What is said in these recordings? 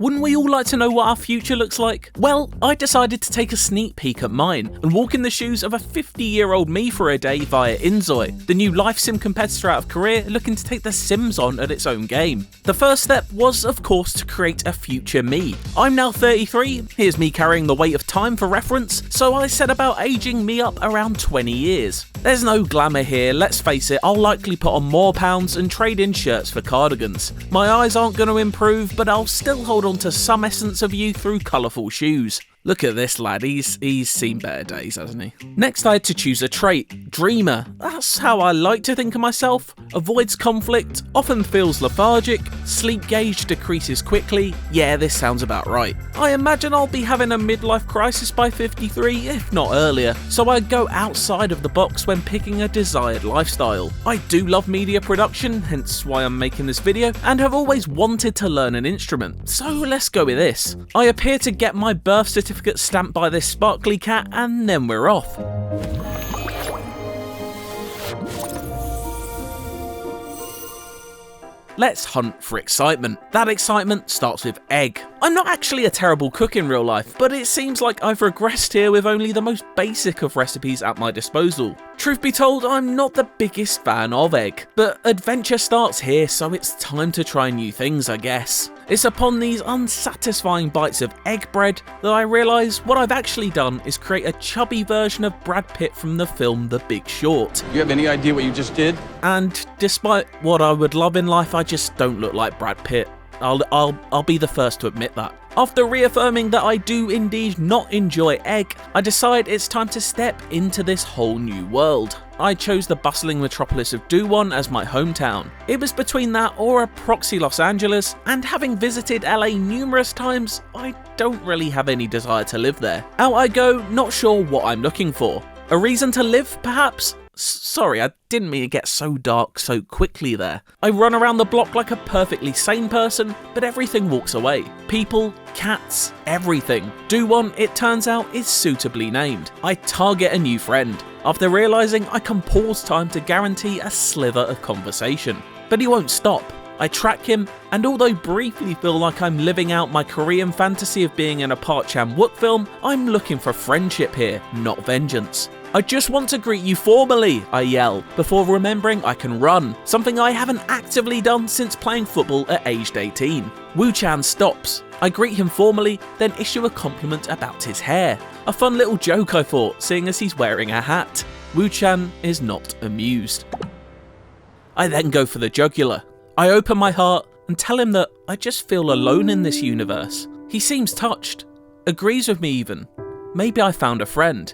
Wouldn't we all like to know what our future looks like? Well, I decided to take a sneak peek at mine and walk in the shoes of a 50-year-old me for a day via InZOI, the new life sim competitor out of Korea looking to take the Sims on at its own game. The first step was, of course, to create a future me. I'm now 33, here's me carrying the weight of time for reference, so I set about aging me up around 20 years. There's no glamour here, let's face it, I'll likely put on more pounds and trade in shirts for cardigans. My eyes aren't going to improve, but I'll still hold on to some essence of youth through colourful shoes. Look at this lad, he's seen better days, hasn't he? Next I had to choose a trait. Dreamer. That's how I like to think of myself. Avoids conflict, often feels lethargic, sleep gauge decreases quickly. Yeah, this sounds about right. I imagine I'll be having a midlife crisis by 53, if not earlier, so I go outside of the box when picking a desired lifestyle. I do love media production, hence why I'm making this video, and have always wanted to learn an instrument, so let's go with this. I appear to get my birth certificate stamped by this sparkly cat, and then we're off. Let's hunt for excitement. That excitement starts with egg. I'm not actually a terrible cook in real life, but it seems like I've regressed here with only the most basic of recipes at my disposal. Truth be told, I'm not the biggest fan of egg, but adventure starts here, so it's time to try new things, I guess. It's upon these unsatisfying bites of egg bread that I realise what I've actually done is create a chubby version of Brad Pitt from the film The Big Short. You have any idea what you just did? And despite what I would love in life, I just don't look like Brad Pitt. I'll be the first to admit that. After reaffirming that I do indeed not enjoy egg, I decide it's time to step into this whole new world. I chose the bustling metropolis of Dowon as my hometown. It was between that or a proxy Los Angeles, and having visited LA numerous times, I don't really have any desire to live there. Out I go, not sure what I'm looking for. A reason to live, perhaps? Sorry, I didn't mean to get so dark so quickly there. I run around the block like a perfectly sane person, but everything walks away. People, cats, everything. Dowon, it turns out, is suitably named. I target a new friend, after realising I can pause time to guarantee a slither of conversation. But he won't stop. I track him, and although briefly feel like I'm living out my Korean fantasy of being in a Park Chan-wook film, I'm looking for friendship here, not vengeance. I just want to greet you formally, I yell, before remembering I can run, something I haven't actively done since playing football at aged 18. Woo-chan stops. I greet him formally, then issue a compliment about his hair. A fun little joke I thought, seeing as he's wearing a hat. Woo-chan is not amused. I then go for the jugular. I open my heart and tell him that I just feel alone in this universe. He seems touched, agrees with me even. Maybe I found a friend.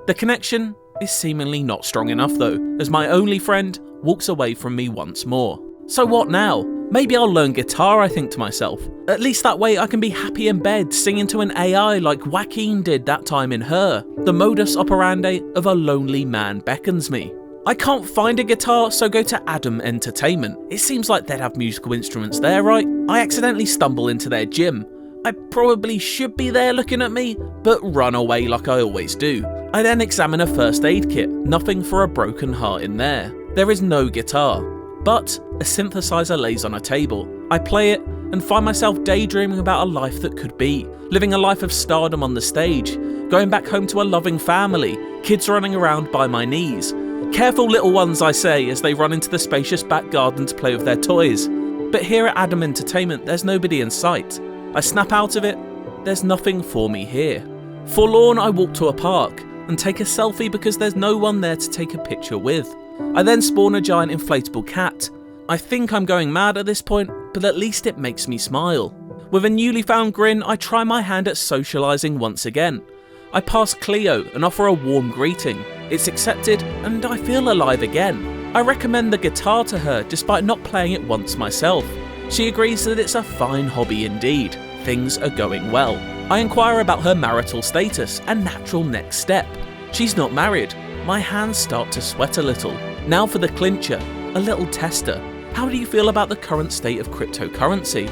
The connection is seemingly not strong enough though, as my only friend walks away from me once more. So what now? Maybe I'll learn guitar, I think to myself. At least that way I can be happy in bed singing to an AI like Joaquin did that time in Her. The modus operandi of a lonely man beckons me. I can't find a guitar, so go to Adam Entertainment. It seems like they'd have musical instruments there, right? I accidentally stumble into their gym. I probably should be there looking at me, but run away like I always do. I then examine a first aid kit, nothing for a broken heart in there. There is no guitar, but a synthesizer lays on a table. I play it and find myself daydreaming about a life that could be, living a life of stardom on the stage, going back home to a loving family, kids running around by my knees. Careful little ones, I say, as they run into the spacious back garden to play with their toys. But here at Adam Entertainment, there's nobody in sight. I snap out of it, there's nothing for me here. Forlorn, I walk to a park and take a selfie because there's no one there to take a picture with. I then spawn a giant inflatable cat. I think I'm going mad at this point, but at least it makes me smile. With a newly found grin, I try my hand at socialising once again. I pass Cleo and offer a warm greeting. It's accepted, and I feel alive again. I recommend the guitar to her despite not playing it once myself. She agrees that it's a fine hobby indeed. Things are going well. I inquire about her marital status and natural next step. She's not married. My hands start to sweat a little. Now for the clincher, a little tester. How do you feel about the current state of cryptocurrency?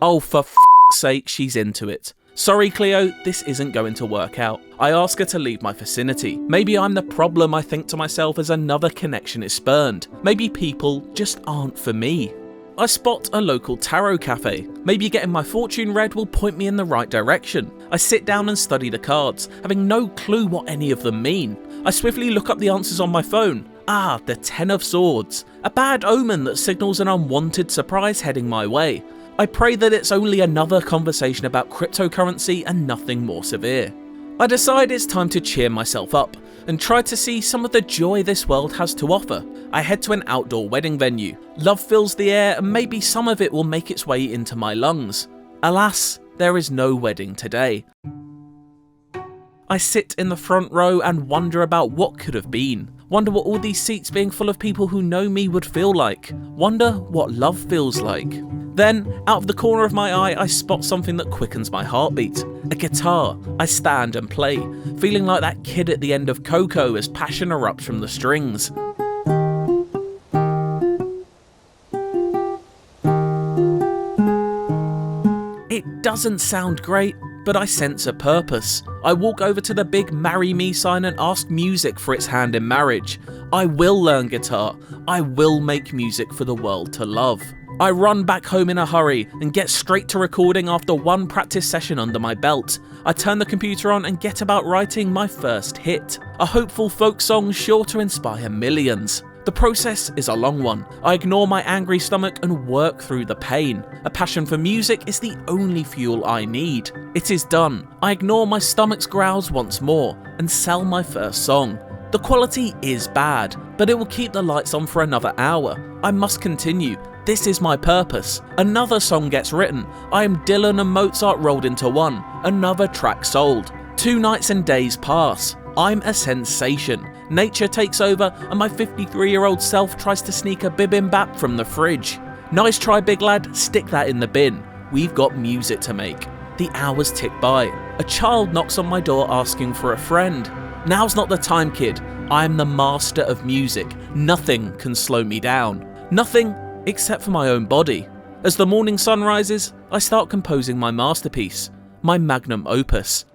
Oh, for f***'s sake, she's into it. Sorry Cleo, this isn't going to work out. I ask her to leave my vicinity. Maybe I'm the problem, I think to myself as another connection is spurned. Maybe people just aren't for me. I spot a local tarot cafe. Maybe getting my fortune read will point me in the right direction. I sit down and study the cards, having no clue what any of them mean. I swiftly look up the answers on my phone. Ah, the Ten of Swords. A bad omen that signals an unwanted surprise heading my way. I pray that it's only another conversation about cryptocurrency and nothing more severe. I decide it's time to cheer myself up and try to see some of the joy this world has to offer. I head to an outdoor wedding venue. Love fills the air and maybe some of it will make its way into my lungs. Alas, there is no wedding today. I sit in the front row and wonder about what could have been. Wonder what all these seats being full of people who know me would feel like. Wonder what love feels like. Then, out of the corner of my eye, I spot something that quickens my heartbeat. A guitar. I stand and play, feeling like that kid at the end of Coco as passion erupts from the strings. It doesn't sound great, but I sense a purpose. I walk over to the big marry me sign and ask music for its hand in marriage. I will learn guitar. I will make music for the world to love. I run back home in a hurry and get straight to recording after one practice session under my belt. I turn the computer on and get about writing my first hit. A hopeful folk song sure to inspire millions. The process is a long one. I ignore my angry stomach and work through the pain. A passion for music is the only fuel I need. It is done. I ignore my stomach's growls once more and sell my first song. The quality is bad, but it will keep the lights on for another hour. I must continue. This is my purpose. Another song gets written. I am Dylan and Mozart rolled into one. Another track sold. 2 nights and days pass. I'm a sensation. Nature takes over and my 53-year-old self tries to sneak a bibimbap from the fridge. Nice try, big lad, stick that in the bin. We've got music to make. The hours tick by. A child knocks on my door asking for a friend. Now's not the time, kid. I am the master of music. Nothing can slow me down. Nothing except for my own body. As the morning sun rises, I start composing my masterpiece, my magnum opus.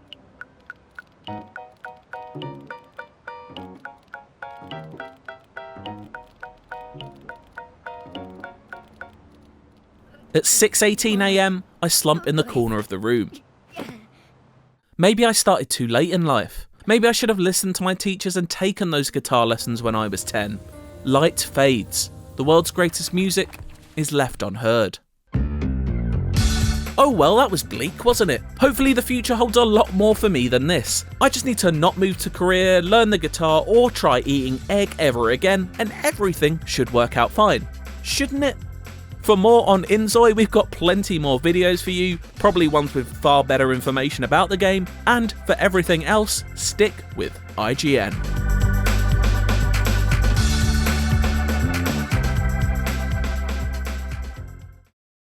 At 6:18 AM, I slump in the corner of the room. Maybe I started too late in life. Maybe I should have listened to my teachers and taken those guitar lessons when I was 10. Light fades. The world's greatest music is left unheard. Oh well, that was bleak, wasn't it? Hopefully the future holds a lot more for me than this. I just need to not move to Korea, learn the guitar, or try eating egg ever again, and everything should work out fine. Shouldn't it? For more on InZOI, we've got plenty more videos for you, probably ones with far better information about the game, and for everything else, stick with IGN.